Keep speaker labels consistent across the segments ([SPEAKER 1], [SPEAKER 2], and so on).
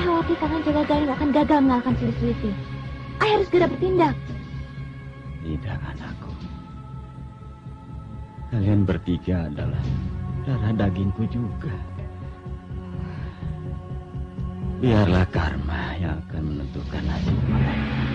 [SPEAKER 1] khawatir Kakang Jaga Garing akan gagal mengalahkan Sulistri. Ayah harus segera bertindak.
[SPEAKER 2] Tidak, anakku. Kalian bertiga adalah darah dagingku juga. Biarlah karma yang akan menentukan nasib mereka.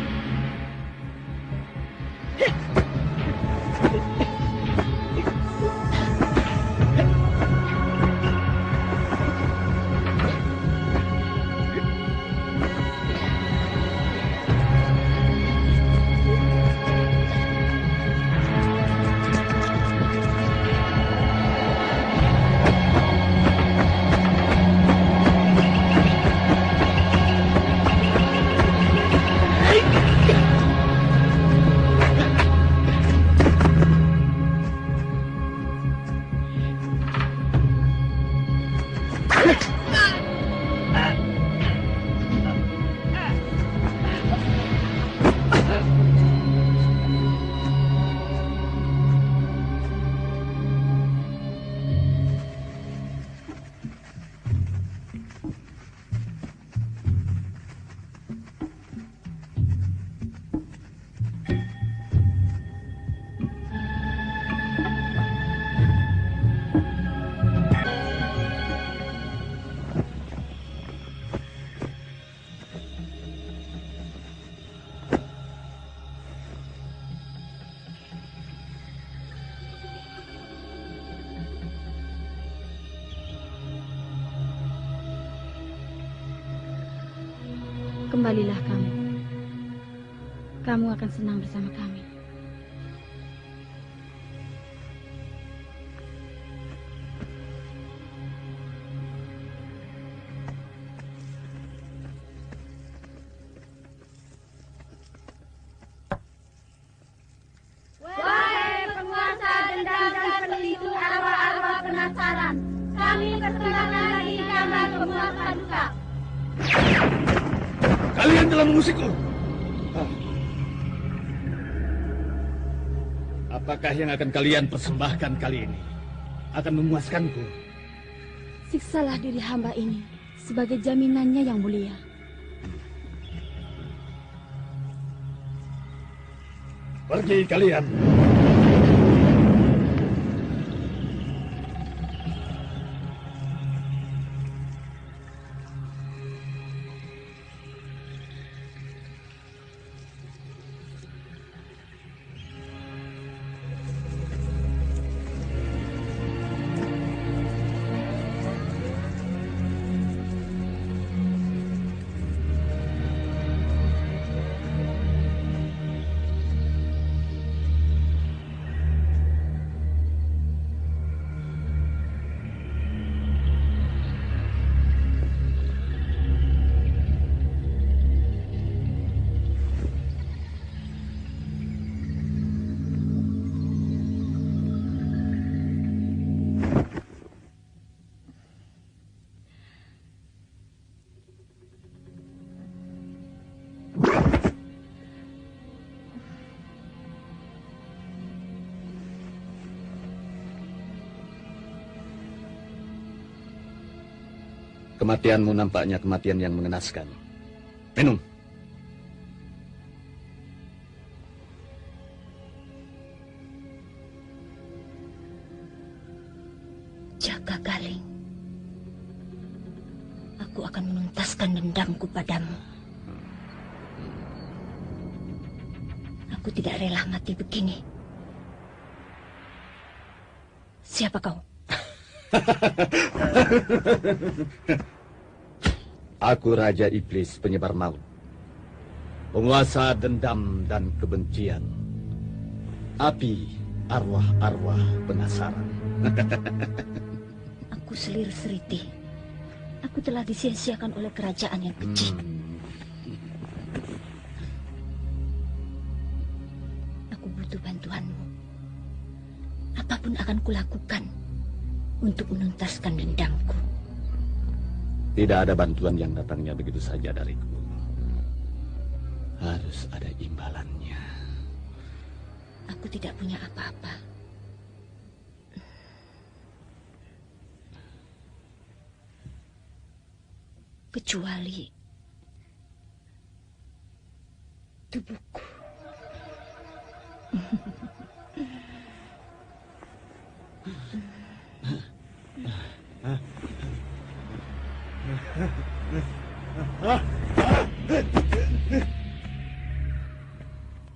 [SPEAKER 1] Kembalilah kamu. Kamu akan senang bersama kami.
[SPEAKER 3] Wahai penguasa dendam dan pelindung arwah-arwah penasaran, kami persembahkan lagi gambar penguasa duka.
[SPEAKER 4] Kalian telah mengusikku. Apakah yang akan kalian persembahkan kali ini akan memuaskanku?
[SPEAKER 1] Siksalah diri hamba ini sebagai jaminannya yang mulia.
[SPEAKER 4] Pergi kalian. Kematianmu nampaknya kematian yang mengenaskan. Minum.
[SPEAKER 5] Jaga Galing, aku akan menuntaskan dendamku padamu. Aku tidak rela mati begini. Siapa kau?
[SPEAKER 4] Aku Raja Iblis penyebar maut, penguasa dendam dan kebencian, api arwah-arwah penasaran.
[SPEAKER 5] Aku Selir Seriti. Aku telah disia-siakan oleh kerajaan yang keji. Aku butuh bantuanmu. Apapun akan kulakukan untuk menuntaskan dendamku.
[SPEAKER 4] Tidak ada bantuan yang datangnya begitu saja dariku. Harus ada imbalannya.
[SPEAKER 5] Aku tidak punya apa-apa. kecuali tubuhku.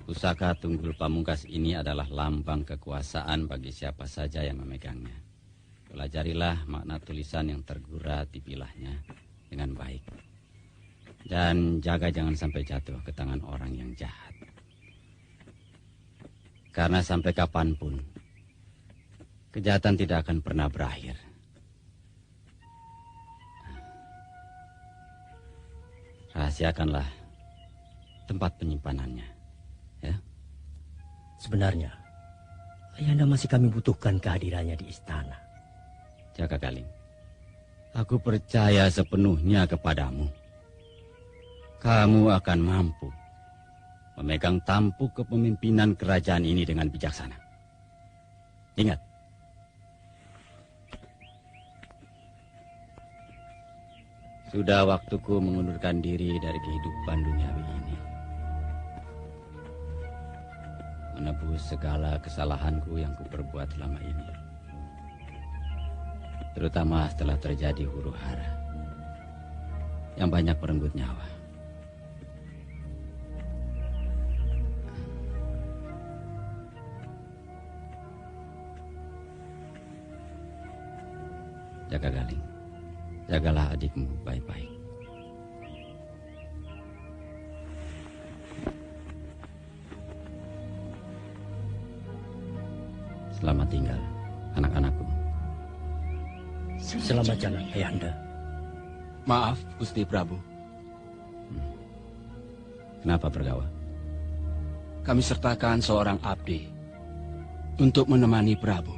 [SPEAKER 2] Pusaka Tunggul Pamungkas ini adalah lambang kekuasaan bagi siapa saja yang memegangnya. Pelajarilah makna tulisan yang tergura di bilahnya dengan baik. Dan jaga jangan sampai jatuh ke tangan orang yang jahat. Karena sampai kapanpun, kejahatan tidak akan pernah berakhir. Rahasiakanlah tempat penyimpanannya. Ya.
[SPEAKER 6] Sebenarnya, Ayahanda masih kami butuhkan kehadirannya di istana.
[SPEAKER 2] Jaka Galing, aku percaya sepenuhnya kepadamu. Kamu akan mampu memegang tampuk kepemimpinan kerajaan ini dengan bijaksana. Ingat, sudah waktuku mengundurkan diri dari kehidupan duniawi ini. Menebus segala kesalahanku yang kuperbuat selama ini. Terutama setelah terjadi huru-hara yang banyak merenggut nyawa. Jaka Galing, jagalah adikmu baik-baik. Selamat tinggal, anak-anakku.
[SPEAKER 6] Selamat jalan, Ayahanda.
[SPEAKER 7] Maaf, Gusti Prabu.
[SPEAKER 2] Kenapa Pergawa?
[SPEAKER 7] Kami sertakan seorang abdi untuk menemani Prabu.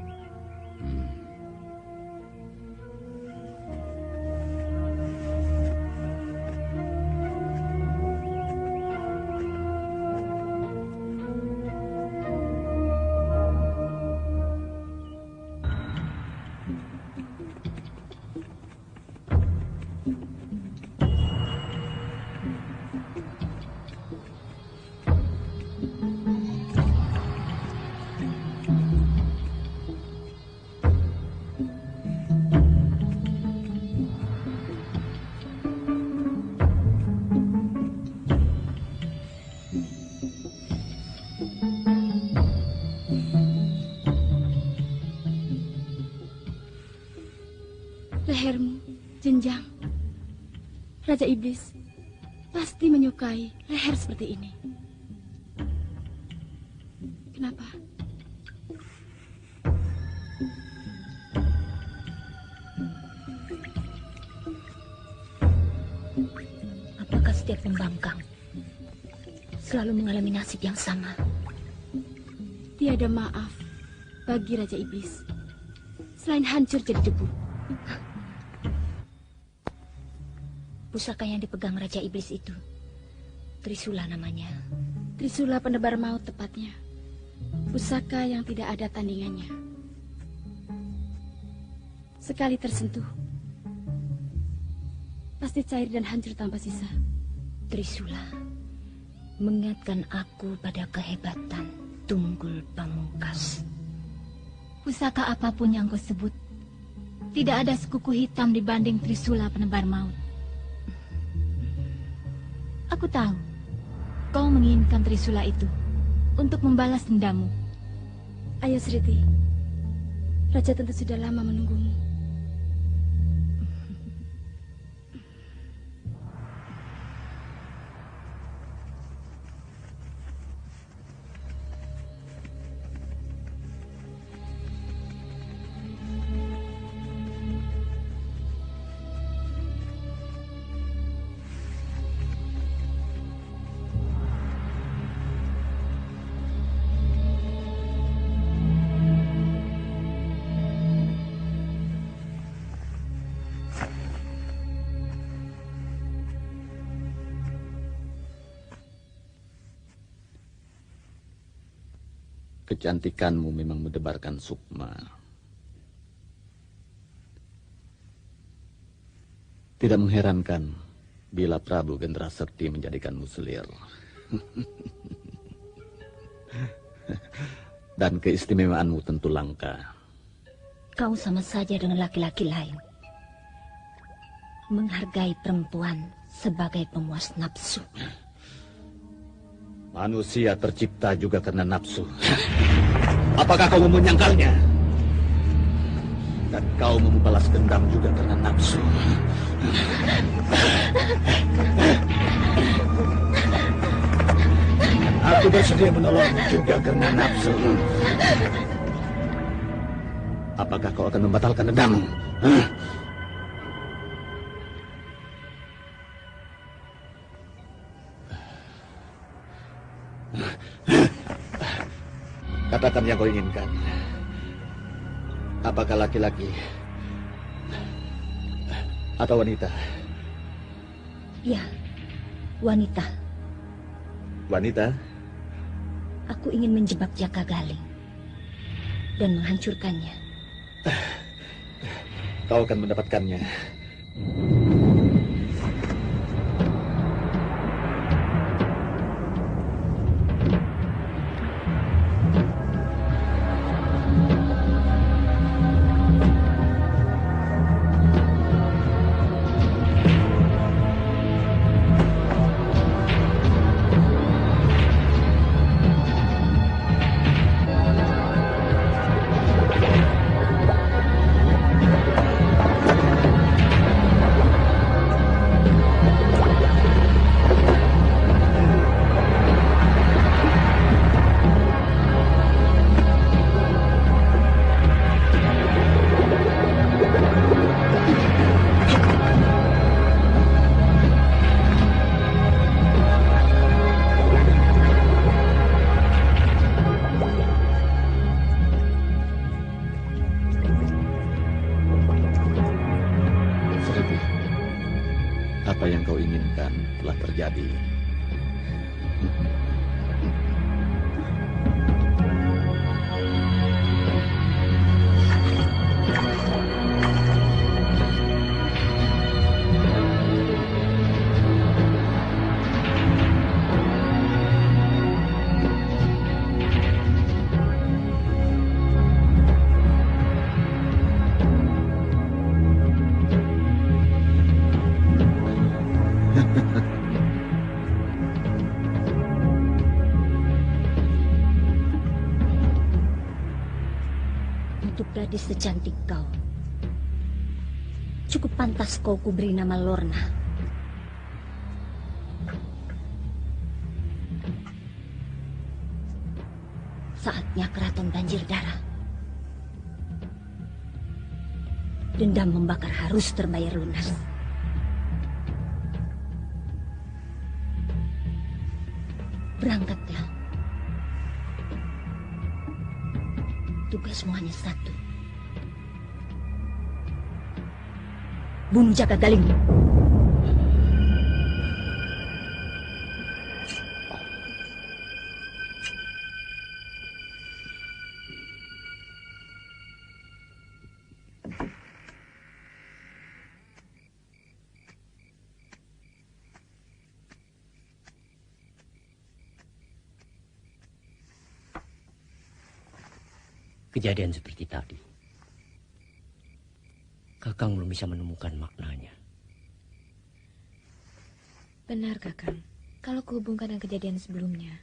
[SPEAKER 1] Lehermu jenjang. Raja Iblis pasti menyukai leher seperti ini. Kenapa?
[SPEAKER 5] Apakah setiap pembangkang selalu mengalami nasib yang sama?
[SPEAKER 1] Tiada maaf bagi Raja Iblis selain hancur jadi debu.
[SPEAKER 5] Pusaka yang dipegang Raja Iblis itu Trisula namanya.
[SPEAKER 1] Trisula penebar maut tepatnya. Pusaka yang tidak ada tandingannya. Sekali tersentuh, pasti cair dan hancur tanpa sisa.
[SPEAKER 5] Trisula mengingatkan aku pada kehebatan Tunggul Pamungkas.
[SPEAKER 3] Pusaka apapun yang kau sebut, tidak ada sekuku hitam dibanding Trisula penebar maut. Aku tahu, kau menginginkan Trisula itu untuk membalas dendammu.
[SPEAKER 1] Ayo Sriti, Raja tentu sudah lama menunggumu.
[SPEAKER 4] Kecantikanmu memang mendebarkan sukma. Tidak mengherankan bila Prabu Gendrasekti menjadikanmu selir. Dan keistimewaanmu tentu langka.
[SPEAKER 5] Kau sama saja dengan laki-laki lain. Menghargai perempuan sebagai pemuas nafsu.
[SPEAKER 4] Manusia tercipta juga karena nafsu. Apakah kau mau menyangkalnya? Dan kau mau membalas dendam juga karena nafsu. Aku bersedia menolongmu juga karena nafsu. Apakah kau akan membatalkan dendammu? Katakan yang kau inginkan. Apakah laki-laki atau wanita?
[SPEAKER 5] Ya, wanita.
[SPEAKER 4] Wanita?
[SPEAKER 5] Aku ingin menjebak Jaka Galing dan menghancurkannya.
[SPEAKER 4] Kau akan mendapatkannya. Apa yang kau inginkan telah terjadi.
[SPEAKER 5] Untuk gadis secantik kau, cukup pantas kau kuberi nama Lorna. Saatnya keraton banjir darah. Dendam membakar harus terbayar lunas. Berangkatlah. Tugasmu hanya satu. Bunuh Jaka Galing.
[SPEAKER 6] Kejadian seperti tadi. Kakang belum bisa menemukan maknanya.
[SPEAKER 1] Benar, Kakang. Kalau kuhubungkan dengan kejadian sebelumnya,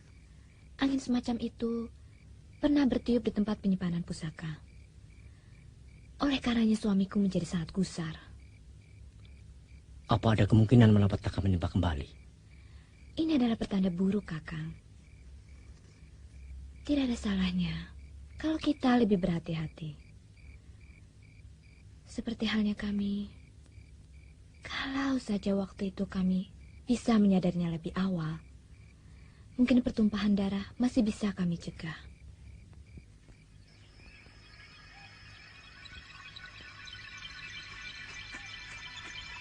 [SPEAKER 1] angin semacam itu pernah bertiup di tempat penyimpanan pusaka. Oleh karenanya suamiku menjadi sangat gusar.
[SPEAKER 6] Apa ada kemungkinan malapetaka menimpa kembali?
[SPEAKER 1] Ini adalah pertanda buruk, Kakang. Tidak ada salahnya kalau kita lebih berhati-hati. Seperti halnya kami, kalau saja waktu itu kami bisa menyadarinya lebih awal, mungkin pertumpahan darah masih bisa kami cegah.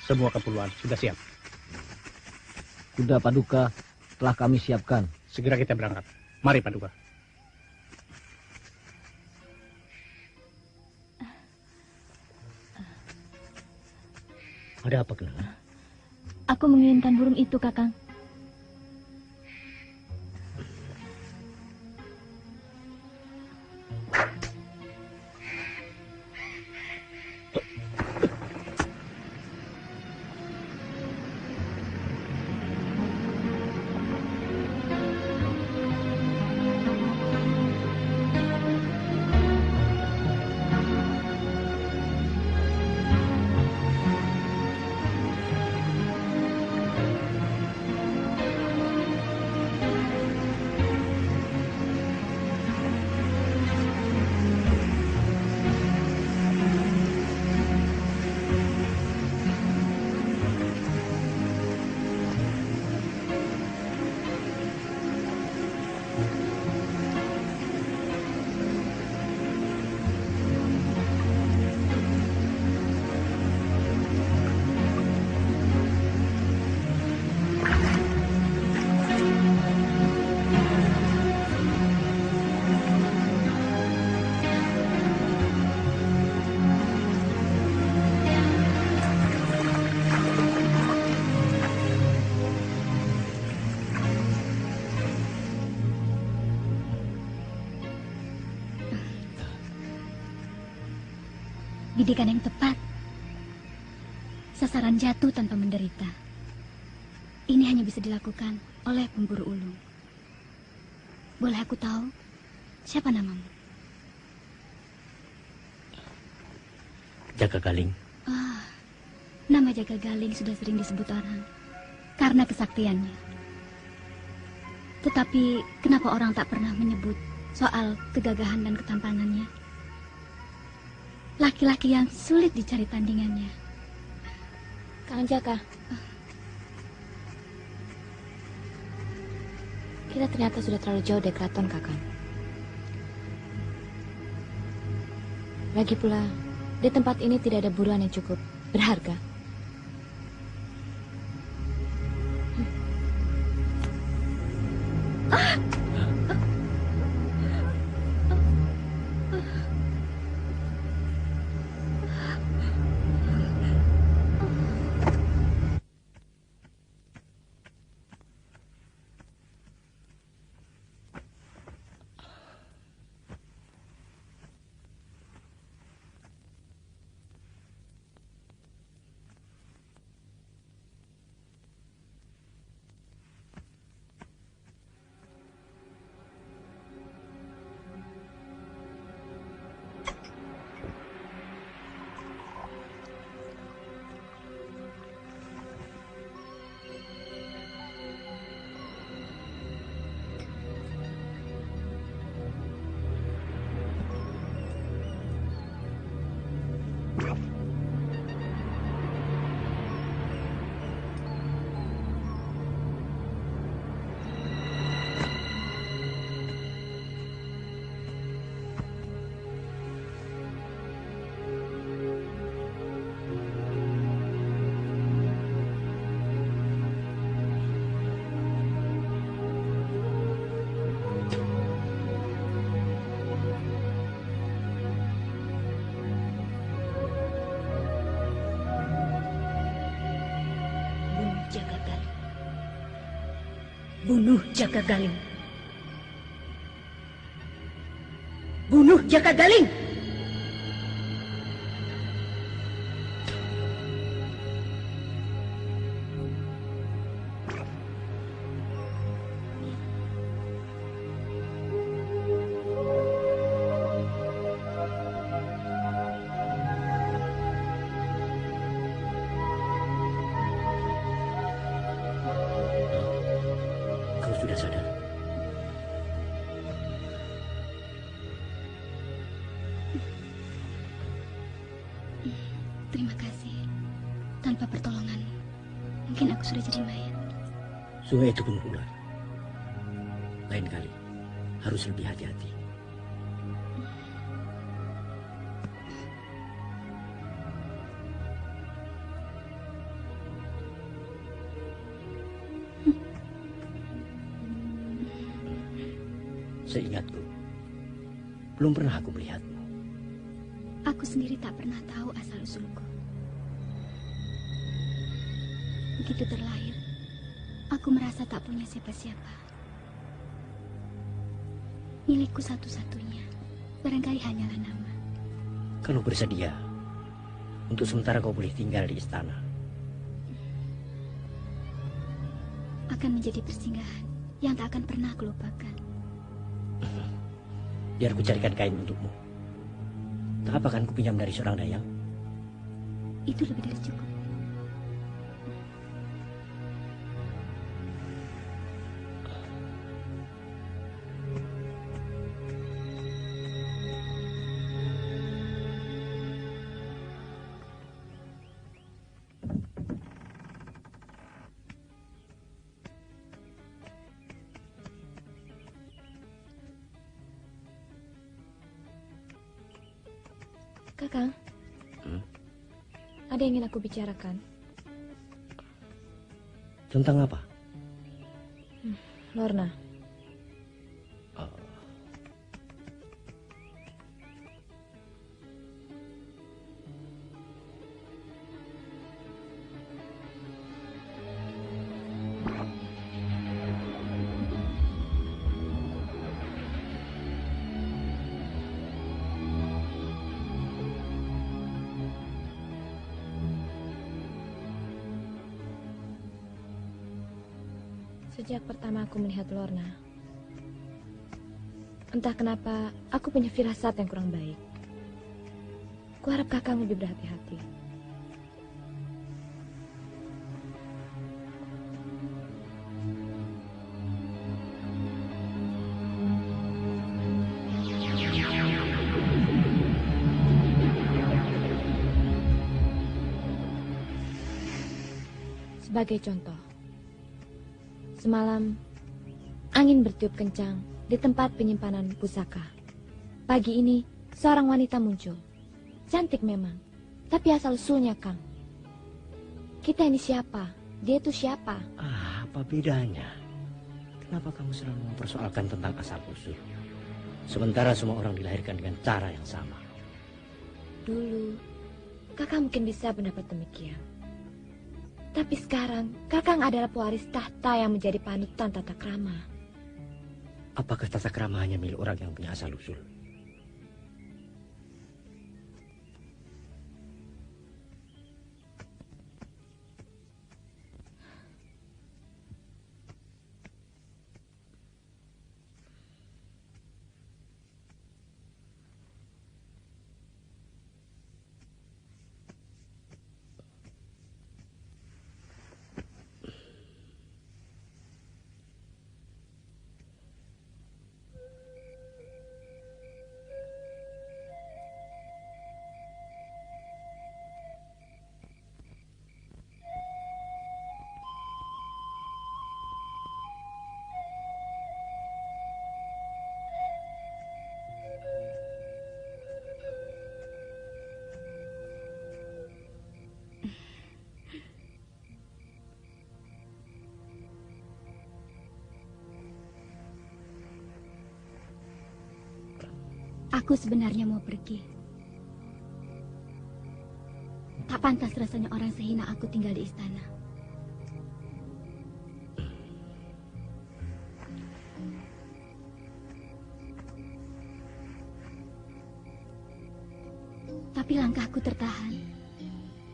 [SPEAKER 8] Semua keperluan sudah siap.
[SPEAKER 9] Kuda Paduka telah kami siapkan.
[SPEAKER 8] Segera kita berangkat. Mari Paduka.
[SPEAKER 6] Ada apa, Kenanga?
[SPEAKER 5] Aku menginginkan burung itu, Kakang. Bidikan yang tepat. Sasaran jatuh tanpa menderita. Ini hanya bisa dilakukan oleh pemburu ulung. Boleh aku tahu siapa namamu?
[SPEAKER 6] Jaga Galing.
[SPEAKER 5] Ah, nama Jaga Galing sudah sering disebut orang karena kesaktiannya. Tetapi kenapa orang tak pernah menyebut soal kegagahan dan ketampanannya? Laki-laki yang sulit dicari tandingannya.
[SPEAKER 1] Kang Jaka, kita ternyata sudah terlalu jauh dari keraton, Kakang. Lagi pula, di tempat ini tidak ada buruan yang cukup berharga.
[SPEAKER 5] Bunuh Jaga Galing. Bunuh Jaga Galing. Terima kasih. Tanpa pertolonganmu, mungkin aku sudah jadi mayat.
[SPEAKER 6] Sungai itu penuh ular. Lain kali, harus lebih hati-hati. Seingatku, belum pernah aku melihatmu.
[SPEAKER 5] Aku sendiri tak pernah tahu asal-usulku. begitu terlahir, aku merasa tak punya siapa-siapa. Milikku satu-satunya, barangkali hanyalah nama.
[SPEAKER 6] Kalau bersedia, untuk sementara kau boleh tinggal di istana.
[SPEAKER 5] Akan menjadi persinggahan yang tak akan pernah kulupakan.
[SPEAKER 6] Biar ku carikan kain untukmu. Tak apa kan ku pinjam dari seorang dayang?
[SPEAKER 5] Itu lebih dari cukup.
[SPEAKER 1] Kakang, ada yang ingin aku bicarakan.
[SPEAKER 6] Tentang apa?
[SPEAKER 1] Lorna. Sejak pertama aku melihat Lorna, entah kenapa aku punya firasat yang kurang baik. Kuharap Kakang lebih berhati-hati. Sebagai contoh, semalam, angin bertiup kencang di tempat penyimpanan pusaka. Pagi ini, seorang wanita muncul. Cantik memang, tapi asal-usulnya, Kang. Kita ini siapa? Dia itu siapa?
[SPEAKER 6] Apa bedanya? Kenapa kamu selalu mempersoalkan tentang asal-usul? Sementara semua orang dilahirkan dengan cara yang sama.
[SPEAKER 1] Dulu, Kakak mungkin bisa pendapat demikian. Tapi sekarang, Kakang adalah pewaris tahta yang menjadi panutan tata krama.
[SPEAKER 6] Apakah tata krama hanya milik orang yang punya asal-usul?
[SPEAKER 5] Aku sebenarnya mau pergi. Tak pantas rasanya orang sehina aku tinggal di istana. Tapi langkahku tertahan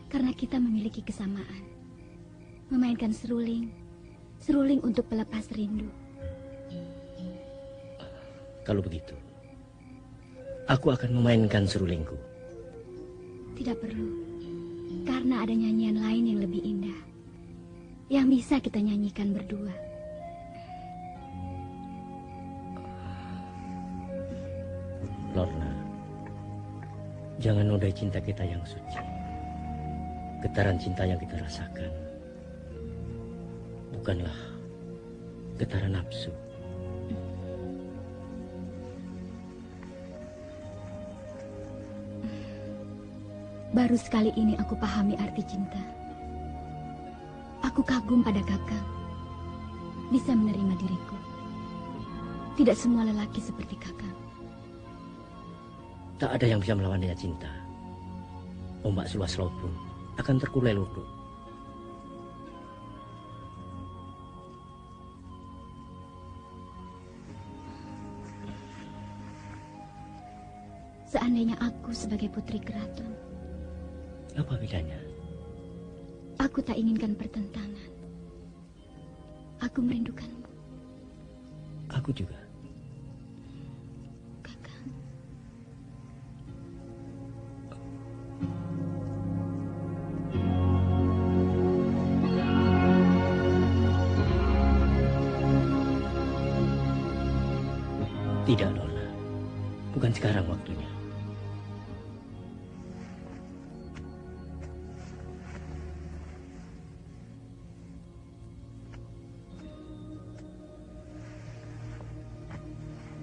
[SPEAKER 5] karena kita memiliki kesamaan. Memainkan seruling untuk pelepas rindu.
[SPEAKER 6] Kalau begitu, aku akan memainkan serulingku.
[SPEAKER 5] Tidak perlu, karena ada nyanyian lain yang lebih indah, yang bisa kita nyanyikan berdua.
[SPEAKER 6] Lorna, jangan nodai cinta kita yang suci. Getaran cinta yang kita rasakan bukanlah getaran nafsu.
[SPEAKER 5] Baru sekali ini aku pahami arti cinta. Aku kagum pada Kakang. Bisa menerima diriku. Tidak semua lelaki seperti Kakang.
[SPEAKER 6] Tak ada yang bisa melawannya cinta. Ombak seluas laut pun akan terkulai lutut.
[SPEAKER 5] Seandainya aku sebagai putri keraton,
[SPEAKER 6] Apa bedanya?
[SPEAKER 5] aku tak inginkan pertentangan. Aku merindukanmu.
[SPEAKER 6] Aku juga.
[SPEAKER 5] Kakang.
[SPEAKER 6] Tidak, Lorna. Bukan sekarang waktunya.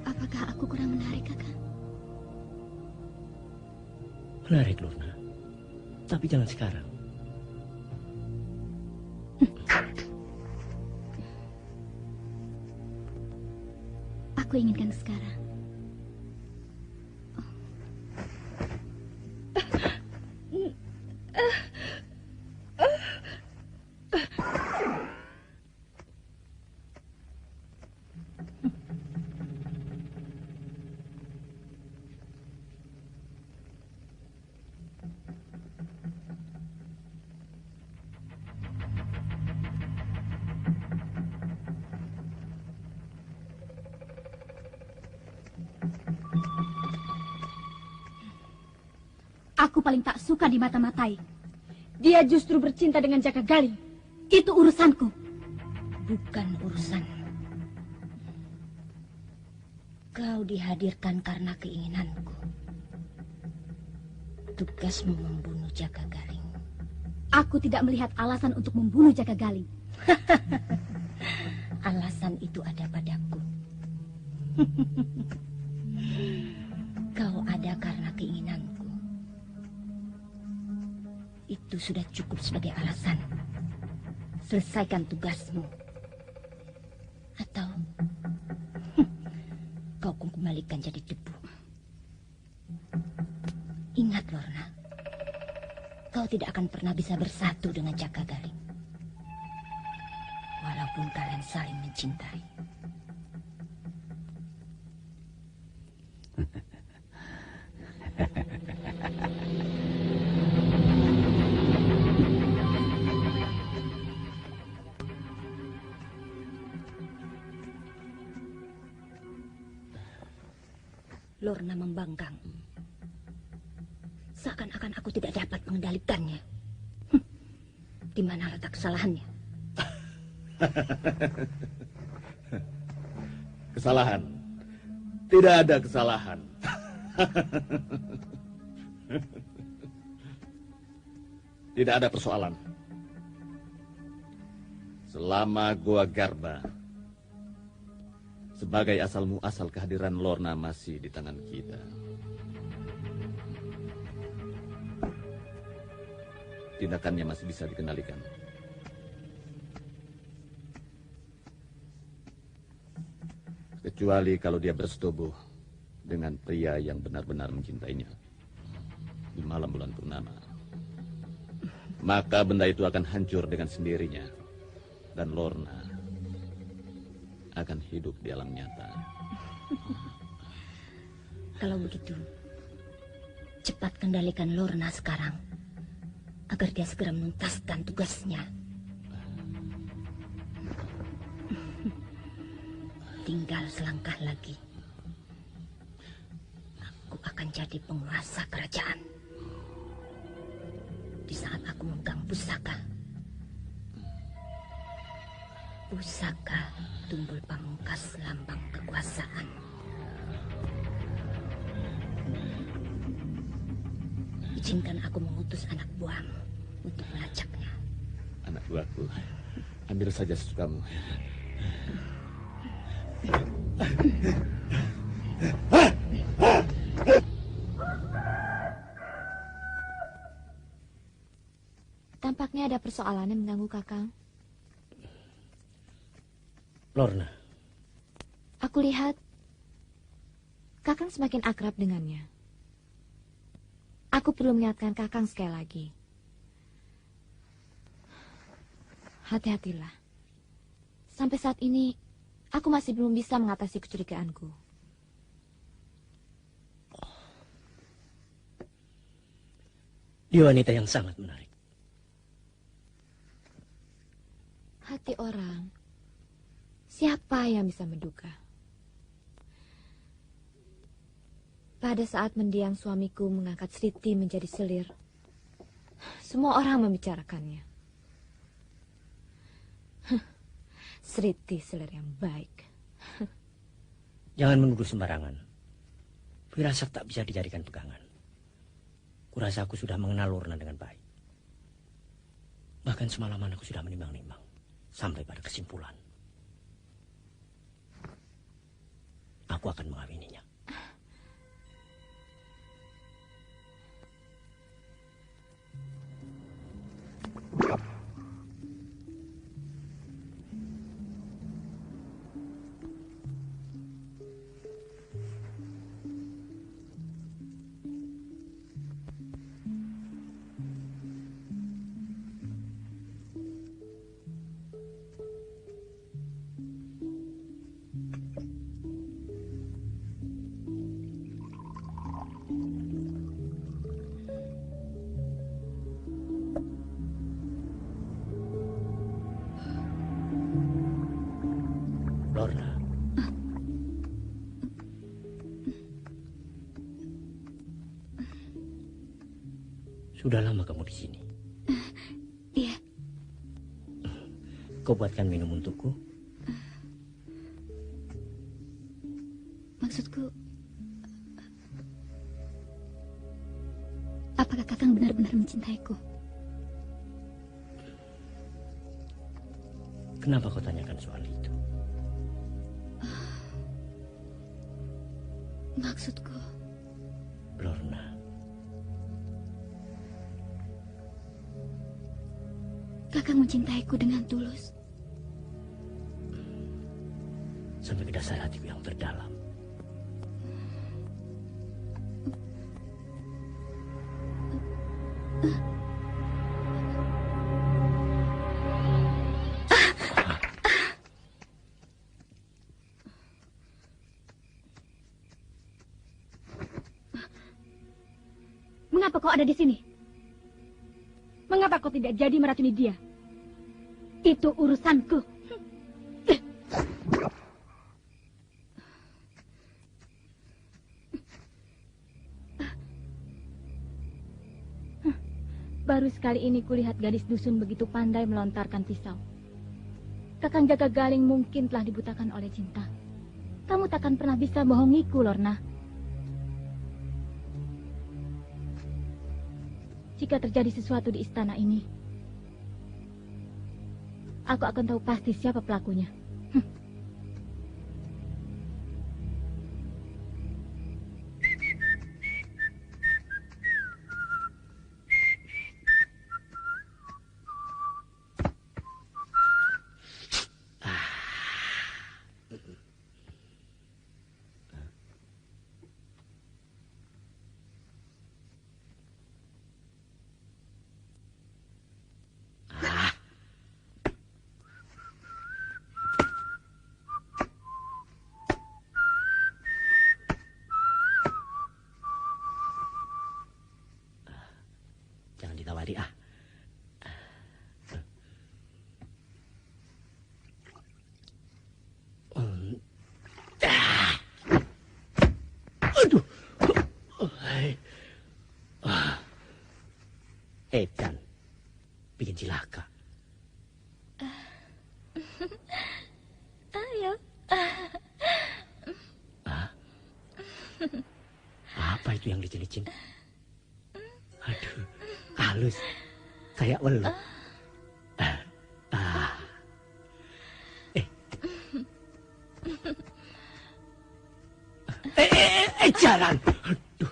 [SPEAKER 5] Apakah aku kurang menarik, Kakang?
[SPEAKER 6] Menarik, Lorna. Tapi jangan sekarang.
[SPEAKER 5] Aku inginkan sekarang. Aku paling tak suka dimata-matai. Dia justru bercinta dengan Jaka Galing. Itu urusanku.
[SPEAKER 1] Bukan urusan. Kau dihadirkan karena keinginanku. Tugasmu membunuh Jaka Galing.
[SPEAKER 5] Aku tidak melihat alasan untuk membunuh Jaka Galing.
[SPEAKER 1] Alasan itu ada padaku. Kau ada karena keinginanku. Itu sudah cukup sebagai alasan. Selesaikan tugasmu. Atau kau kembalikan jadi debu. Ingat, Lorna. Kau tidak akan pernah bisa bersatu dengan Jaka Galing. Walaupun kalian saling mencintai. Lorna membangkang. Seakan-akan aku tidak dapat mengendalikannya. Di mana letak kesalahannya?
[SPEAKER 4] Kesalahan? Tidak ada kesalahan. Tidak ada persoalan. Selama Goa Garba sebagai asal muasal kehadiran Lorna masih di tangan kita. Tindakannya masih bisa dikendalikan. Kecuali kalau dia bersetubuh dengan pria yang benar-benar mencintainya di malam bulan purnama. Maka benda itu akan hancur dengan sendirinya. Dan Lorna akan hidup di alam nyata.
[SPEAKER 1] Kalau begitu, cepat kendalikan Lorna sekarang. Agar dia segera menuntaskan tugasnya. Tinggal selangkah lagi. Aku akan jadi penguasa kerajaan. Di saat aku memegang pusaka. Pusaka tumbul pamungkas lambang kekuasaan. Izinkan aku mengutus anak buahmu untuk melacaknya.
[SPEAKER 4] Anak buahku, ambil saja sesukamu.
[SPEAKER 1] Tampaknya ada persoalan yang mengganggu Kakang.
[SPEAKER 6] Lorna.
[SPEAKER 1] Aku lihat Kakang semakin akrab dengannya. Aku perlu mengingatkan Kakang sekali lagi. Hati-hatilah. Sampai saat ini, aku masih belum bisa mengatasi kecurigaanku.
[SPEAKER 6] Dia wanita yang sangat menarik.
[SPEAKER 1] Hati orang, siapa yang bisa menduga? Pada saat mendiang suamiku mengangkat Sriti menjadi selir, semua orang membicarakannya. Sriti selir yang baik.
[SPEAKER 6] Jangan menuduh sembarangan. Firasat tak bisa dijadikan pegangan. Kurasa aku sudah mengenal Lorna dengan baik. Bahkan semalaman aku sudah menimbang-nimbang sampai pada kesimpulan aku akan mengawininya. Lorna. Sudah lama kamu di sini?
[SPEAKER 5] Iya.
[SPEAKER 6] Kau buatkan minum untukku?
[SPEAKER 5] Maksudku, apakah Kakang benar-benar mencintaiku?
[SPEAKER 6] Kenapa kau tanyakan soal itu?
[SPEAKER 5] Maksudku,
[SPEAKER 6] Lorna.
[SPEAKER 5] Kakang mencintaiku dengan tulus.
[SPEAKER 6] Sampai ke dasar hatiku yang terdalam.
[SPEAKER 5] Mengapa kau ada di sini? Mengapa kau tidak jadi meracuni dia? Itu urusanku.
[SPEAKER 10] Baru sekali ini kulihat gadis dusun begitu pandai melontarkan pisau. Kakang Jaga Galing mungkin telah dibutakan oleh cinta. Kamu takkan pernah bisa bohongiku, Lorna. Jika terjadi sesuatu di istana ini, aku akan tahu pasti siapa pelakunya.
[SPEAKER 6] Ditawari ah. Aduh. Edan bikin cilaka.
[SPEAKER 10] Ayo.
[SPEAKER 6] Apa itu yang licin-licin? Aduh, halus kayak welut. Jalan. Aduh.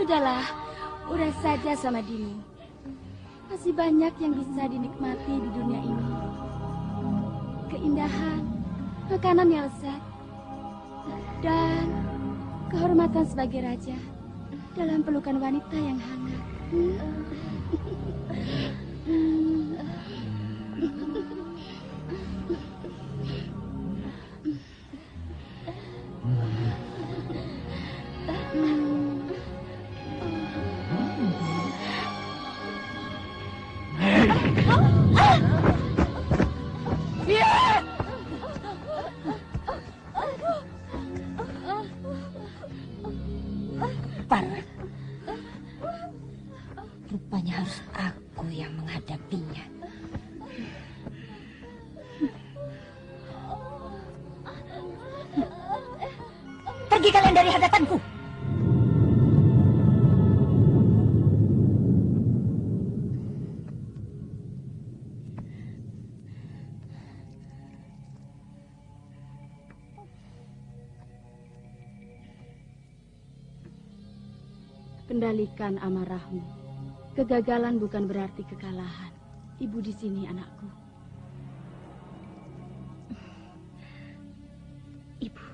[SPEAKER 10] Sudahlah, uras saja sama Dini. Masih banyak yang bisa dinikmati di dunia ini. Keindahan, makanan yang lezat, dan kehormatan sebagai raja dalam pelukan wanita yang hangat.
[SPEAKER 1] Rupanya harus aku yang menghadapinya. Pergi kalian dari hadapanku.
[SPEAKER 10] Kendalikan amarahmu. Kegagalan bukan berarti kekalahan. Ibu di sini, anakku.
[SPEAKER 5] Ibu,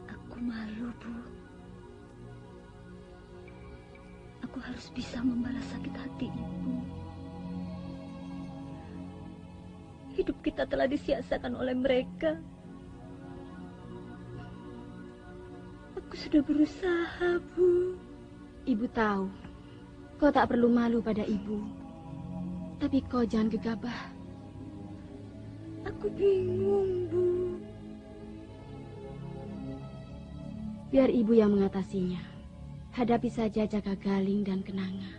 [SPEAKER 5] aku malu, Bu. Aku harus bisa membalas sakit hati Ibu. Hidup kita telah disia-siakan oleh mereka. Aku sudah berusaha, Bu.
[SPEAKER 10] Ibu tahu, kau tak perlu malu pada ibu. Tapi kau jangan gegabah.
[SPEAKER 5] Aku bingung, Bu.
[SPEAKER 10] Biar ibu yang mengatasinya. Hadapi saja Jaga Galing dan Kenanga.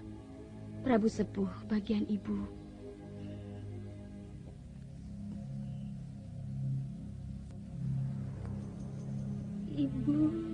[SPEAKER 10] Prabu Sepuh bagian ibu.
[SPEAKER 5] Ibu.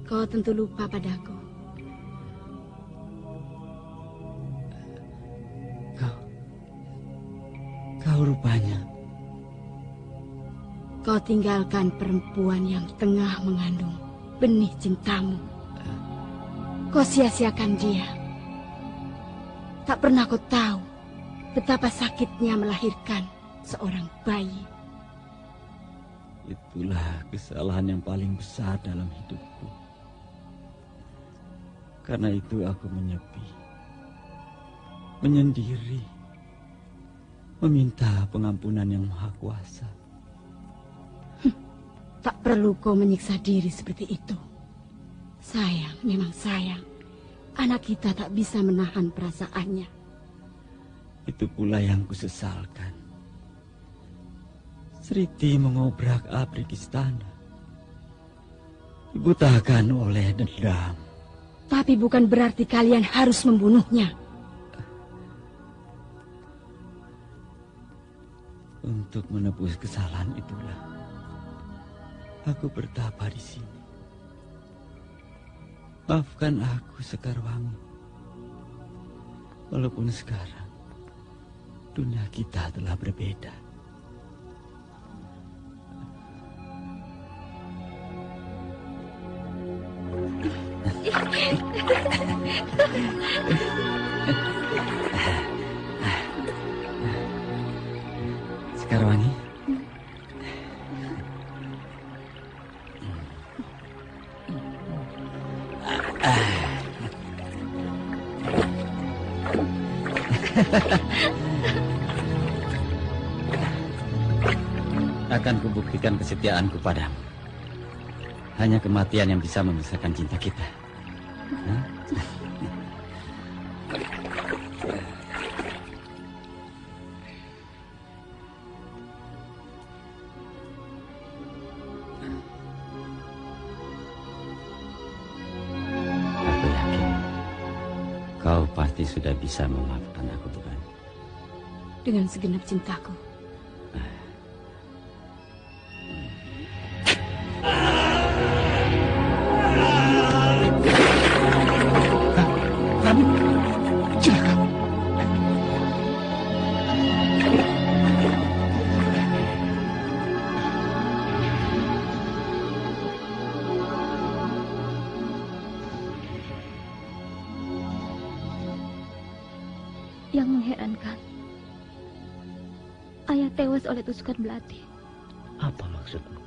[SPEAKER 10] Kau tentu lupa padaku.
[SPEAKER 2] Kau rupanya.
[SPEAKER 10] Kau tinggalkan perempuan yang tengah mengandung benih cintamu. Kau sia-siakan dia. Tak pernah kau tahu betapa sakitnya melahirkan seorang bayi.
[SPEAKER 2] Itulah kesalahan yang paling besar dalam hidupku. Karena itu aku menyepi, menyendiri, meminta pengampunan yang Maha Kuasa.
[SPEAKER 10] Tak perlu kau menyiksa diri seperti itu. Sayang, memang sayang. Anak kita tak bisa menahan perasaannya.
[SPEAKER 2] Itu pula yang kusesalkan. Sriti mengobrak-abrik istana, dibutakan oleh dendam.
[SPEAKER 10] Tapi bukan berarti kalian harus membunuhnya.
[SPEAKER 2] Untuk menebus kesalahan itulah aku bertapa di sini. Maafkan aku, Sekarwangi. Walaupun sekarang dunia kita telah berbeda. Sekarwangi. Akan kubuktikan kesetiaanku padamu. Hanya kematian yang bisa memisahkan cinta kita. Kau pasti sudah bisa memaafkan aku, bukan?
[SPEAKER 1] Dengan segenap cintaku.
[SPEAKER 7] Prabu, celaka.
[SPEAKER 10] Yang mengherankan, ayah tewas oleh tusukan belati.
[SPEAKER 6] Apa maksudmu?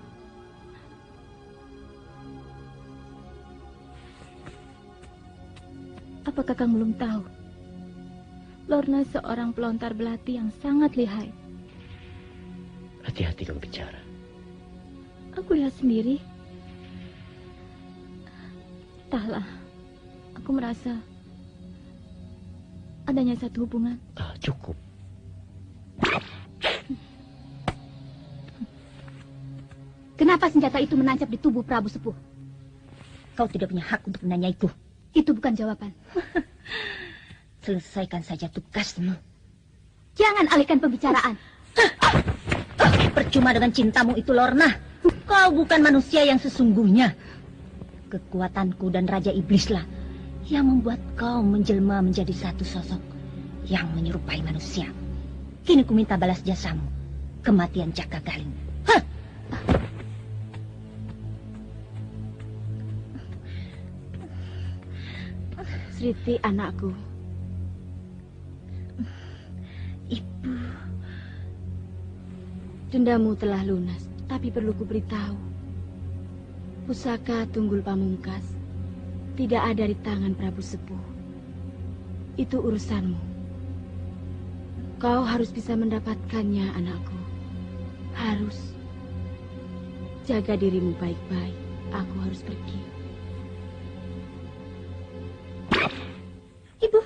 [SPEAKER 10] Apa Kakang belum tahu? Lorna seorang pelontar belati yang sangat lihai.
[SPEAKER 6] Hati-hati kau bicara.
[SPEAKER 10] Aku lihat sendiri. Entahlah, aku merasa adanya satu hubungan.
[SPEAKER 6] Cukup.
[SPEAKER 5] Kenapa senjata itu menancap di tubuh Prabu Sepuh?
[SPEAKER 11] Kau tidak punya hak untuk menanyaiku.
[SPEAKER 5] Itu bukan jawaban.
[SPEAKER 11] Selesaikan saja tugasmu.
[SPEAKER 5] Jangan alihkan pembicaraan.
[SPEAKER 11] Percuma dengan cintamu itu, Lorna. Kau bukan manusia yang sesungguhnya. Kekuatanku dan Raja Iblislah yang membuat kau menjelma menjadi satu sosok yang menyerupai manusia. Kini ku minta balas jasamu, kematian Jaka Galing.
[SPEAKER 1] Sriti, anakku.
[SPEAKER 11] Ibu.
[SPEAKER 1] Dendamu telah lunas, tapi perlu kuberitahu. Pusaka Tunggul Pamungkas tidak ada di tangan Prabu Sepuh. Itu urusanmu. Kau harus bisa mendapatkannya, anakku. Harus. Jaga dirimu baik-baik. Aku harus pergi.
[SPEAKER 11] Ibu.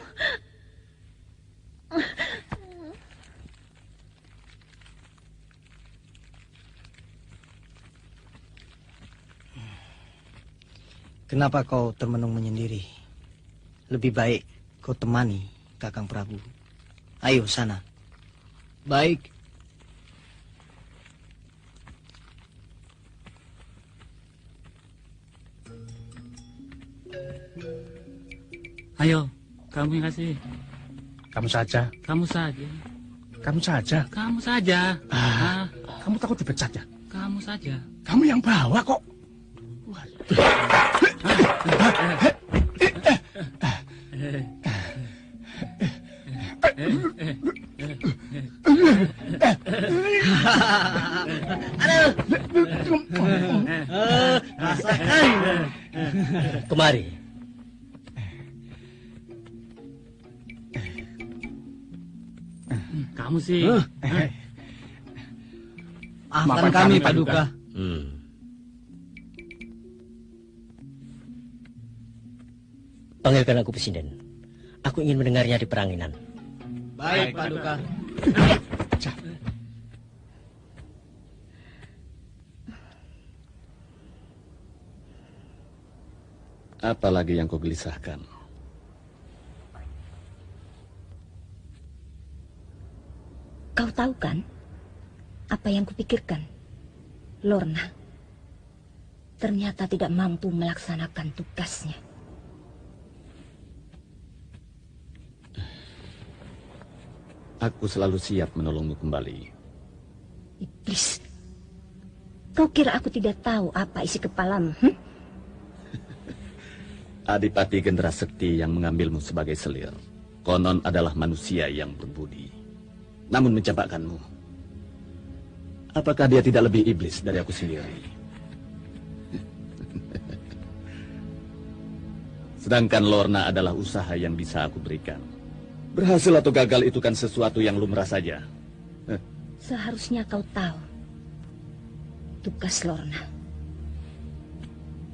[SPEAKER 6] Kenapa kau termenung menyendiri? Lebih baik kau temani Kakang Prabu. Ayo sana.
[SPEAKER 9] Baik.
[SPEAKER 12] Ayo, kamu yang kasih.
[SPEAKER 8] Kamu saja.
[SPEAKER 12] Kamu saja.
[SPEAKER 8] Kamu saja.
[SPEAKER 12] Kamu saja.
[SPEAKER 8] Kamu takut dipecat ya?
[SPEAKER 12] Kamu saja.
[SPEAKER 8] Kamu yang bawa kok.
[SPEAKER 6] Rasakan. Kemari.
[SPEAKER 12] Kamu sih.
[SPEAKER 9] Maafkan kami, Paduka.
[SPEAKER 6] Panggilkan aku Presiden. Aku ingin mendengarnya di peranginan.
[SPEAKER 9] Baik, Paduka.
[SPEAKER 4] Apa lagi yang kau gelisahkan?
[SPEAKER 11] Kau tahu kan apa yang kupikirkan? Lorna ternyata tidak mampu melaksanakan tugasnya.
[SPEAKER 4] Aku selalu siap menolongmu kembali.
[SPEAKER 11] Iblis, kau kira aku tidak tahu apa isi kepalamu?
[SPEAKER 4] Adipati Gendera Sekti yang mengambilmu sebagai selir, konon adalah manusia yang berbudi. Namun mencampakkanmu, apakah dia tidak lebih iblis dari aku sendiri? Sedangkan Lorna adalah usaha yang bisa aku berikan. Berhasil atau gagal itu kan sesuatu yang lumrah saja.
[SPEAKER 11] Seharusnya kau tahu, tugas Lorna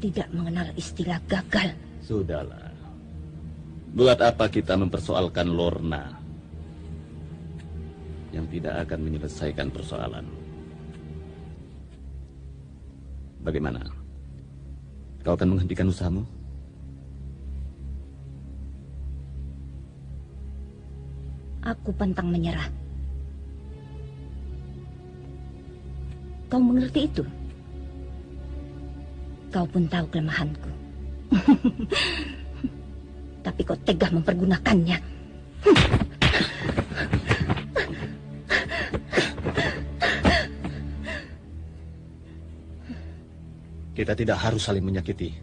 [SPEAKER 11] tidak mengenal istilah gagal.
[SPEAKER 4] Sudahlah. Buat apa kita mempersoalkan Lorna yang tidak akan menyelesaikan persoalan? Bagaimana? Kau akan menghentikan usahamu?
[SPEAKER 11] aku pantang menyerah. Kau mengerti itu? Kau pun tahu kelemahanku. Tapi kau tega mempergunakannya.
[SPEAKER 4] Kita tidak harus saling menyakiti.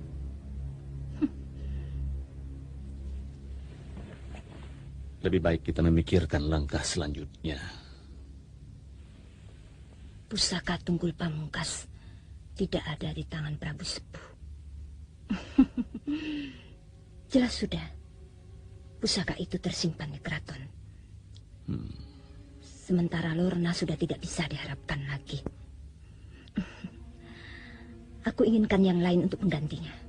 [SPEAKER 4] Lebih baik kita memikirkan langkah selanjutnya.
[SPEAKER 11] Pusaka Tunggul Pamungkas tidak ada di tangan Prabu Sepuh. Jelas sudah, pusaka itu tersimpan di keraton. Sementara Lorna sudah tidak bisa diharapkan lagi. Aku inginkan yang lain untuk menggantinya.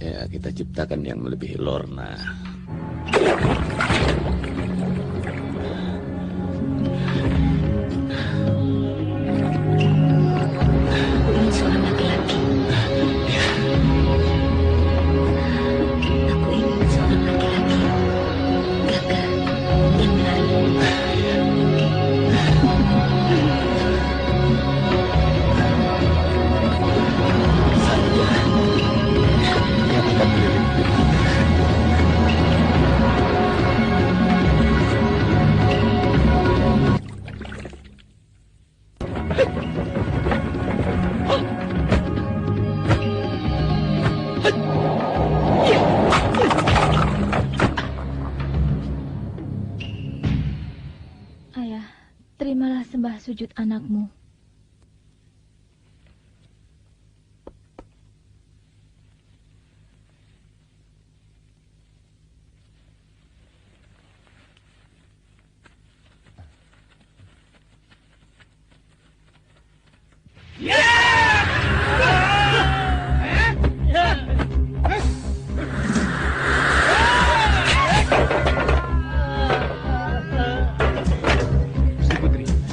[SPEAKER 4] Ya, kita ciptakan yang melebihi Lorna.
[SPEAKER 11] Aku ingin seorang laki-laki. Aku ingin seorang laki-laki gagah dan menarik.
[SPEAKER 10] Ayah, terimalah sembah sujud anakmu.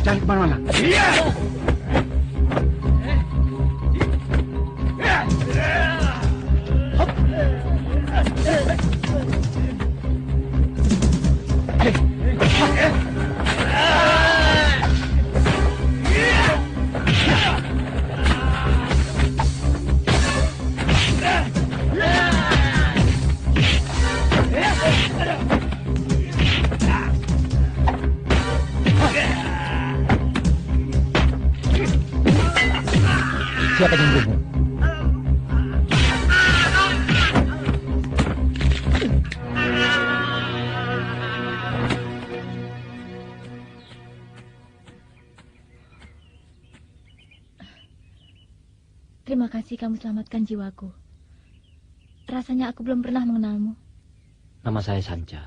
[SPEAKER 8] Jangan kemana-mana.
[SPEAKER 6] Siapa yang membunuhmu?
[SPEAKER 10] Terima kasih kamu selamatkan jiwaku. Rasanya aku belum pernah mengenalmu.
[SPEAKER 6] Nama saya Sanca.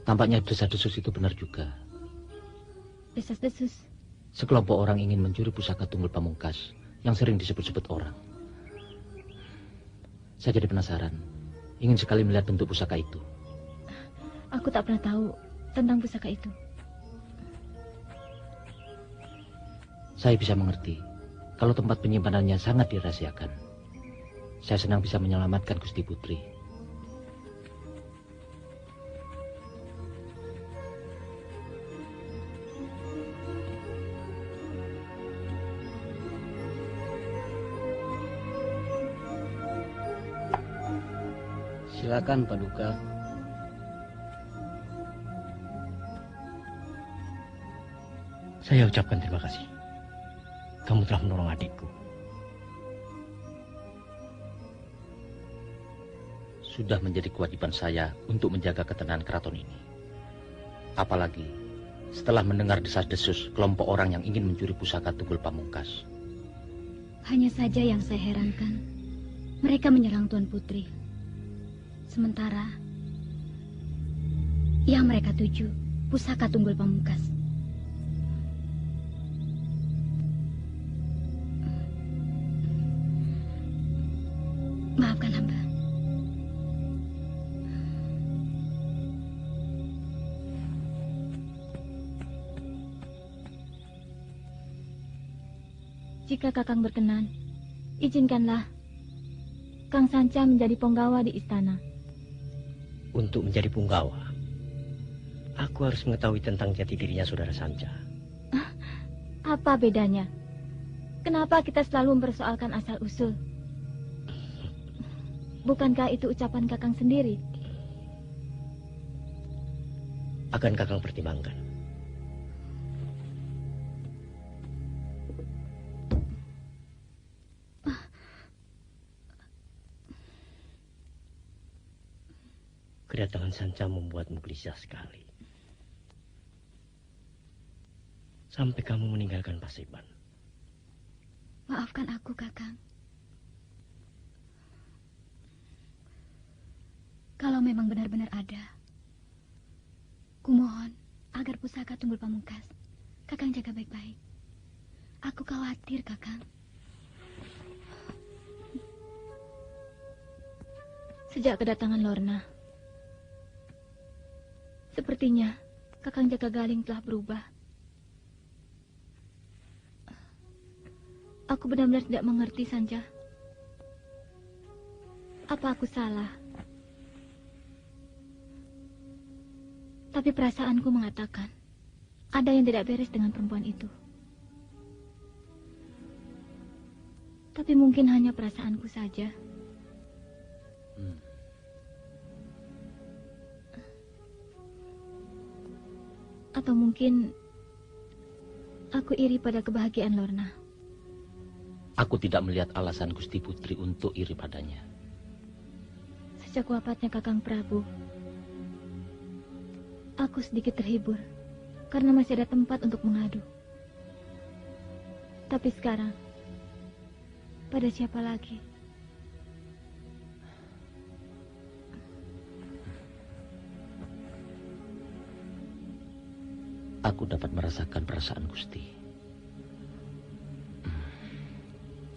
[SPEAKER 6] Tampaknya desas-desus itu benar juga.
[SPEAKER 10] Desas-desus.
[SPEAKER 6] Sekelompok orang ingin mencuri pusaka Tunggul Pamungkas yang sering disebut-sebut orang. Saya jadi penasaran, ingin sekali melihat bentuk pusaka itu.
[SPEAKER 10] Aku tak pernah tahu tentang pusaka itu.
[SPEAKER 6] Saya bisa mengerti kalau tempat penyimpanannya sangat dirahasiakan. Saya senang bisa menyelamatkan Gusti Putri.
[SPEAKER 9] Silakan Paduka.
[SPEAKER 6] Saya ucapkan terima kasih. Kamu telah menolong adikku. Sudah menjadi kewajiban saya untuk menjaga ketenangan keraton ini. Apalagi setelah mendengar desas-desus kelompok orang yang ingin mencuri pusaka Tunggul Pamungkas.
[SPEAKER 5] Hanya saja yang saya herankan, mereka menyerang Tuan Putri. Sementara yang mereka tuju pusaka Tunggul Pamungkas. Maafkan hamba.
[SPEAKER 10] Jika Kakang berkenan, izinkanlah Kang Sanca menjadi punggawa di istana.
[SPEAKER 9] Untuk menjadi punggawa, aku harus mengetahui tentang jati dirinya saudara Sanca.
[SPEAKER 10] Apa bedanya? Kenapa kita selalu mempersoalkan asal-usul? Bukankah itu ucapan Kakang sendiri?
[SPEAKER 9] Akan Kakang pertimbangkan. Kedatangan Sanca membuatmu gelisah sekali. Sampai kamu meninggalkan Paseban.
[SPEAKER 5] Maafkan aku, Kakang. Kalau memang benar-benar ada, kumohon agar pusaka Tunggul Pamungkas Kakang jaga baik-baik. Aku khawatir, Kakang.
[SPEAKER 10] Sejak kedatangan Lorna, sepertinya Kakang Jagagaling telah berubah. Aku benar-benar tidak mengerti, Sanca. Apa aku salah? Tapi perasaanku mengatakan ada yang tidak beres dengan perempuan itu. Tapi mungkin hanya perasaanku saja. Atau mungkin aku iri pada kebahagiaan Lorna.
[SPEAKER 6] Aku tidak melihat alasan Gusti Putri untuk iri padanya.
[SPEAKER 10] Sejak wafatnya Kakang Prabu, aku sedikit terhibur karena masih ada tempat untuk mengadu. Tapi sekarang, pada siapa lagi?
[SPEAKER 6] Aku dapat merasakan perasaan Gusti.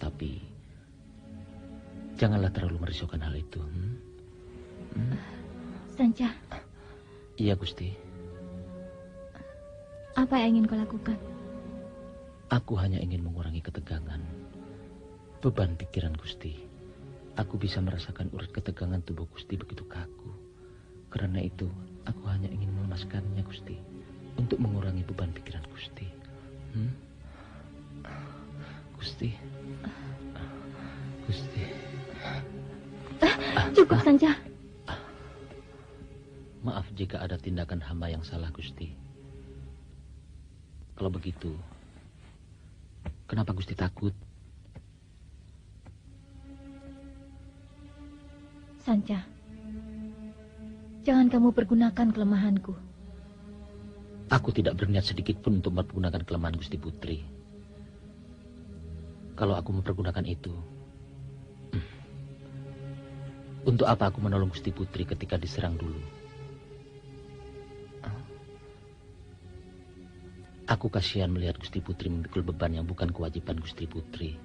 [SPEAKER 6] Tapi janganlah terlalu merisaukan hal itu.
[SPEAKER 10] Sanca.
[SPEAKER 6] Iya, Gusti.
[SPEAKER 10] Apa yang ingin kau lakukan?
[SPEAKER 6] Aku hanya ingin mengurangi ketegangan, beban pikiran Gusti. Aku bisa merasakan urat ketegangan tubuh Gusti begitu kaku. Karena itu, aku hanya ingin melemaskannya, Gusti, untuk mengurangi beban pikiran Gusti. Gusti. Gusti.
[SPEAKER 10] Cukup, Sanca.
[SPEAKER 6] Maaf jika ada tindakan hamba yang salah, Gusti. Kalau begitu, kenapa Gusti takut?
[SPEAKER 10] Sanca, jangan kamu pergunakan kelemahanku.
[SPEAKER 6] Aku tidak berniat sedikit pun untuk mempergunakan kelemahan Gusti Putri. Kalau aku mempergunakan itu, untuk apa aku menolong Gusti Putri ketika diserang dulu? Aku kasihan melihat Gusti Putri memikul beban yang bukan kewajiban Gusti Putri.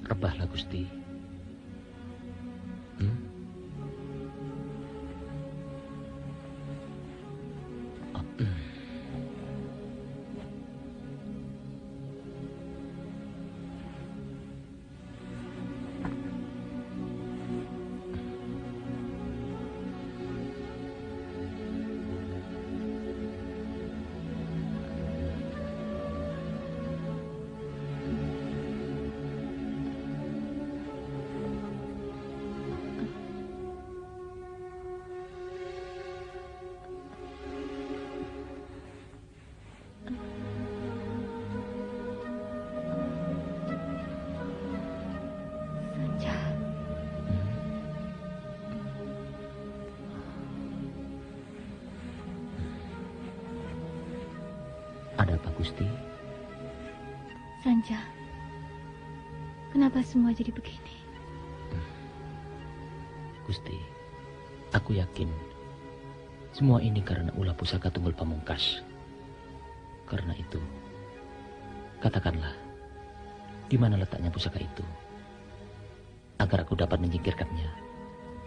[SPEAKER 6] Rebahlah, Gusti. Ada apa, Gusti?
[SPEAKER 10] Sanca, kenapa semua jadi begini?
[SPEAKER 6] Gusti, aku yakin semua ini karena ulah pusaka Tunggul Pamungkas. Karena itu, Katakanlah, di mana letaknya pusaka itu? Agar aku dapat menyingkirkannya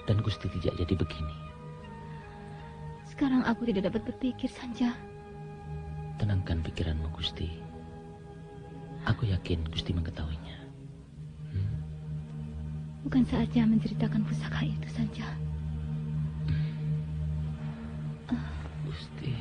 [SPEAKER 6] dan Gusti tidak jadi begini.
[SPEAKER 10] Sekarang aku tidak dapat berpikir, Sanja.
[SPEAKER 6] Tenangkan pikiranmu, Gusti. Aku yakin Gusti mengetahuinya.
[SPEAKER 10] Bukan saatnya menceritakan pusaka itu, Sanja.
[SPEAKER 6] Gusti.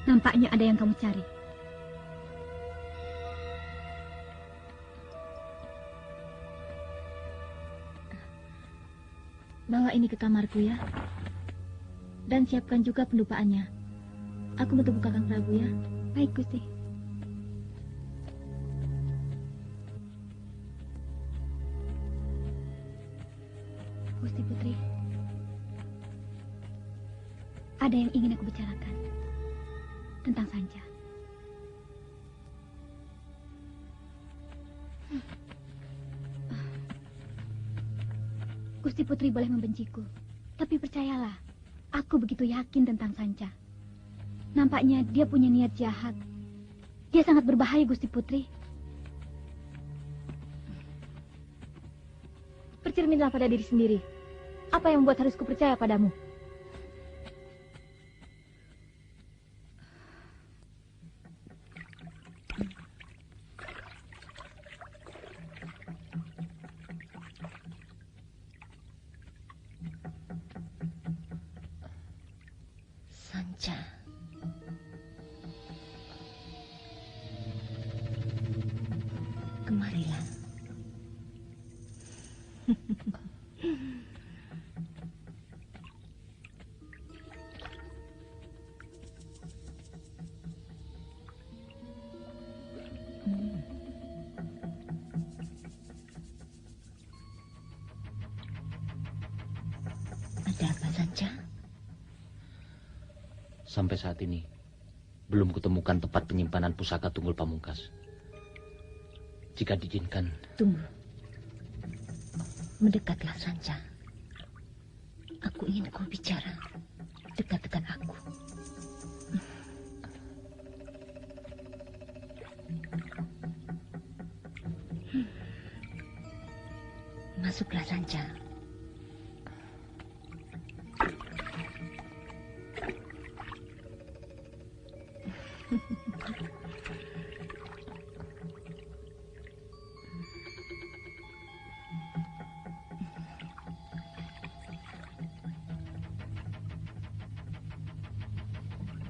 [SPEAKER 10] Nampaknya ada yang kamu cari. Bawa ini ke kamarku ya. Dan siapkan juga pendupaannya. Aku bertemu Kakang Prabu ya. Baik, Gusti. Gusti Putri, ada yang ingin aku bicarakan tentang Sanja. Gusti Putri boleh membenciku, tapi percayalah, aku begitu yakin tentang Sanja. Nampaknya dia punya niat jahat. Dia sangat berbahaya, Gusti Putri. Bercerminlah pada diri sendiri. Apa yang membuat harus kupercaya padamu?
[SPEAKER 11] Sanja. Kemarilah. Ada apa, Sanja?
[SPEAKER 6] Sampai saat ini, belum kutemukan tempat penyimpanan pusaka Tunggul Pamungkas. Jika diizinkan...
[SPEAKER 11] Tunggu. Mendekatlah, Sanja. Aku ingin kau bicara. Dekat-dekat aku. Masuklah, Sanja.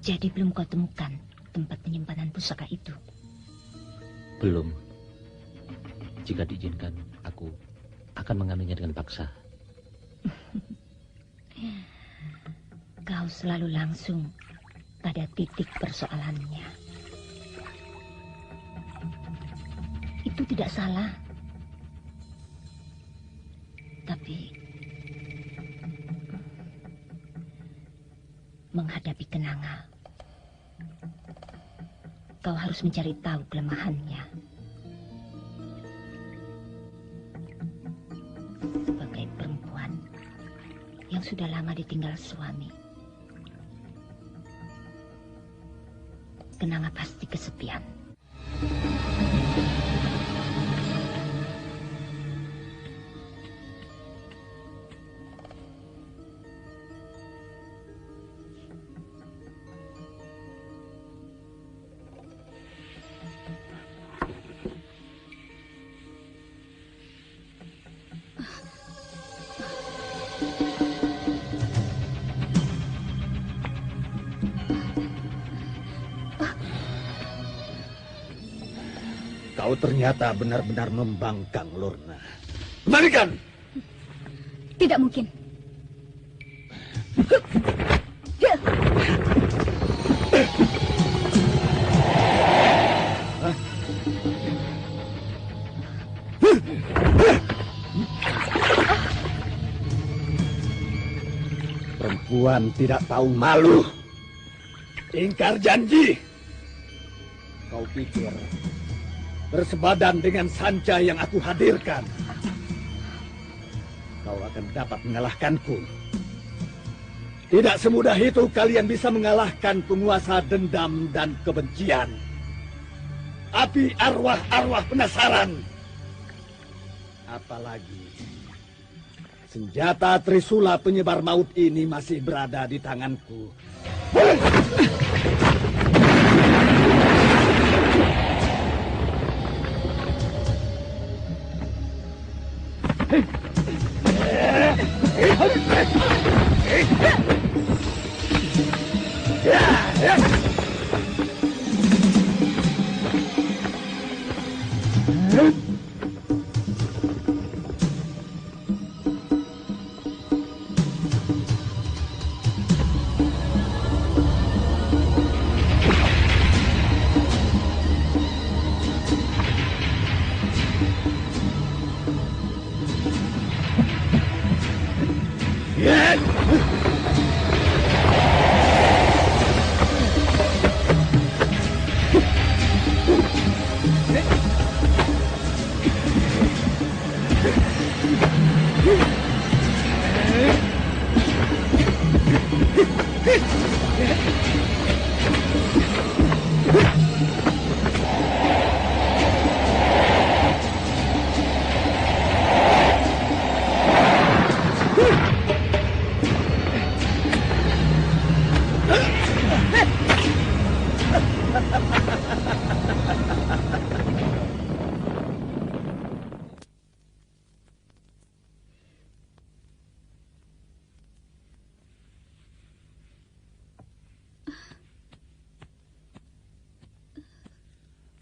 [SPEAKER 11] Jadi belum kau temukan tempat penyimpanan pusaka itu?
[SPEAKER 6] Belum. Jika diizinkan, aku akan mengambilnya dengan paksa.
[SPEAKER 11] Kau selalu langsung pada titik persoalannya. Itu tidak salah. Tapi menghadapi kenanga, kau harus mencari tahu kelemahannya. Sebagai perempuan yang sudah lama ditinggal suami, kenanga pasti kesepian.
[SPEAKER 4] Kau ternyata benar-benar membangkang, Lorna. Kembalikan!
[SPEAKER 5] Tidak mungkin.
[SPEAKER 4] Perempuan tidak tahu malu. Ingkar janji. Kau pikir bersebadan dengan Sanca yang aku hadirkan, kau akan dapat mengalahkanku. Tidak semudah itu kalian bisa mengalahkan penguasa dendam dan kebencian. Api arwah-arwah penasaran. Apalagi senjata Trisula penyebar maut ini masih berada di tanganku.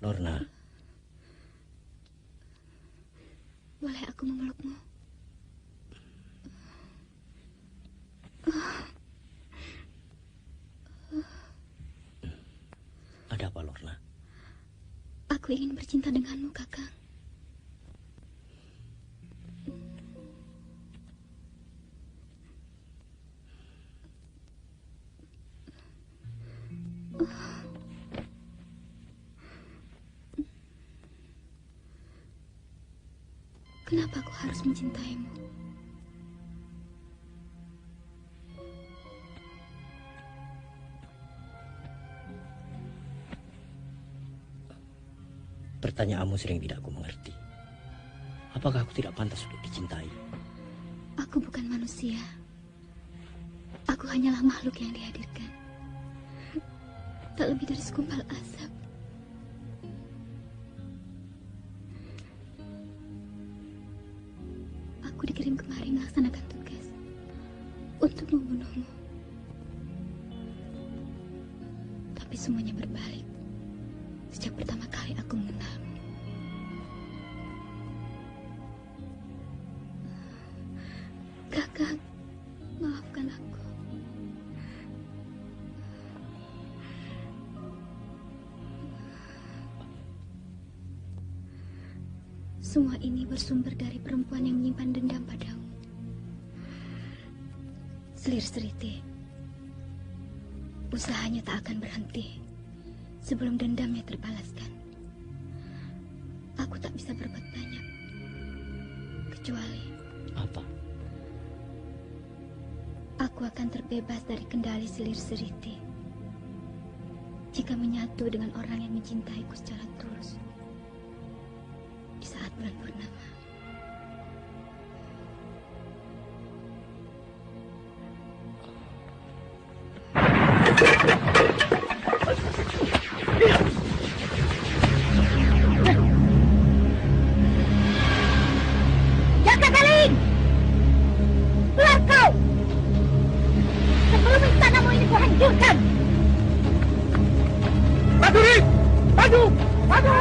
[SPEAKER 9] Lorna.
[SPEAKER 5] Boleh aku memelukmu?
[SPEAKER 9] Ada apa, Lorna?
[SPEAKER 5] Aku ingin bercinta denganmu, Kakang. Kenapa aku harus mencintaimu?
[SPEAKER 9] Pertanyaanmu sering tidak aku mengerti. Apakah aku tidak pantas untuk dicintai?
[SPEAKER 5] Aku bukan manusia. Aku hanyalah makhluk yang dihadirkan. Tak lebih dari segumpal asap. Aku dikirim kemari melaksanakan tugas untuk membunuhmu. Tapi semuanya berbalik sejak pertama kali aku mengenalmu. Kakang, maafkan aku. Semua ini bersumber dari perempuan yang menyimpan dendam padamu. Selir Seriti, usahanya tak akan berhenti sebelum dendamnya terbalaskan. Aku tak bisa berbuat banyak, kecuali
[SPEAKER 9] apa?
[SPEAKER 5] Aku akan terbebas dari kendali Selir Seriti jika menyatu dengan orang yang mencintaiku secara tulus. Di saat bulan purnama.
[SPEAKER 11] Jaga Galing! Keluar kau! Sebelum istanamu ini kuhancurkan!
[SPEAKER 8] Prajurit! Maju! Maju!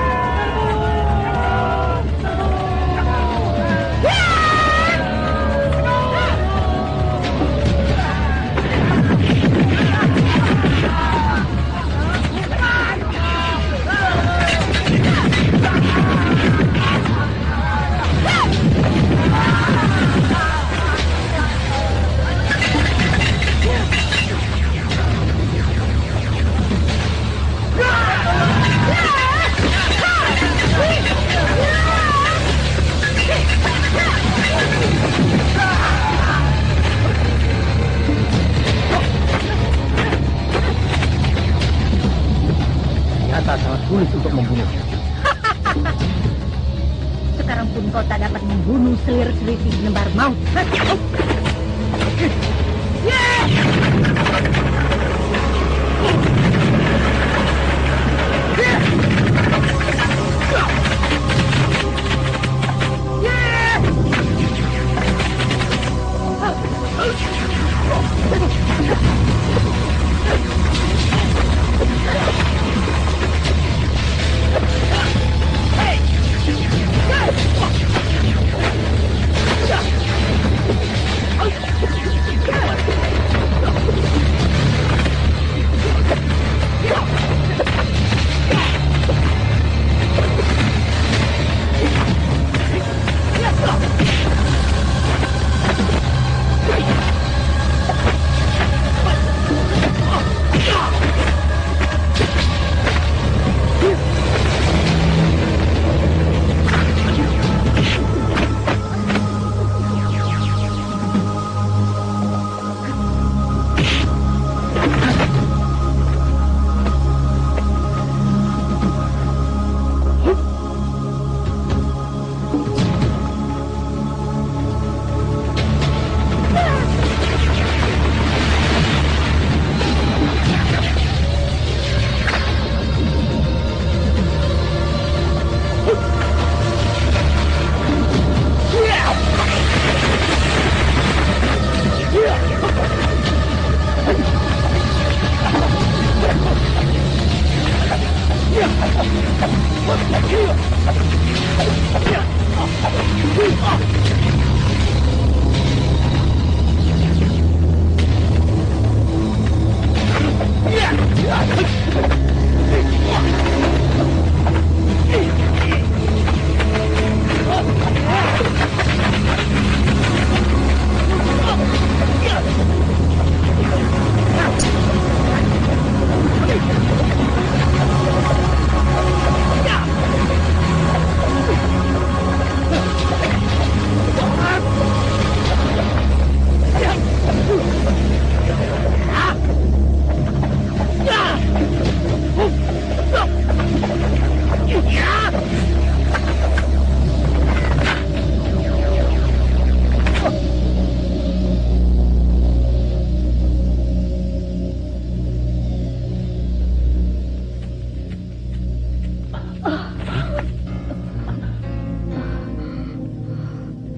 [SPEAKER 6] membunuhnya.
[SPEAKER 11] Sekarang pun kau tak dapat membunuh selir-selir si penebar maut.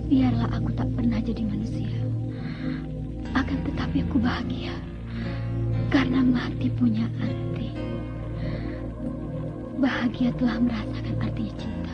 [SPEAKER 5] Biarlah aku tak pernah jadi manusia, akan tetapi aku bahagia karena mati punya arti. Bahagia telah merasakan artinya cinta.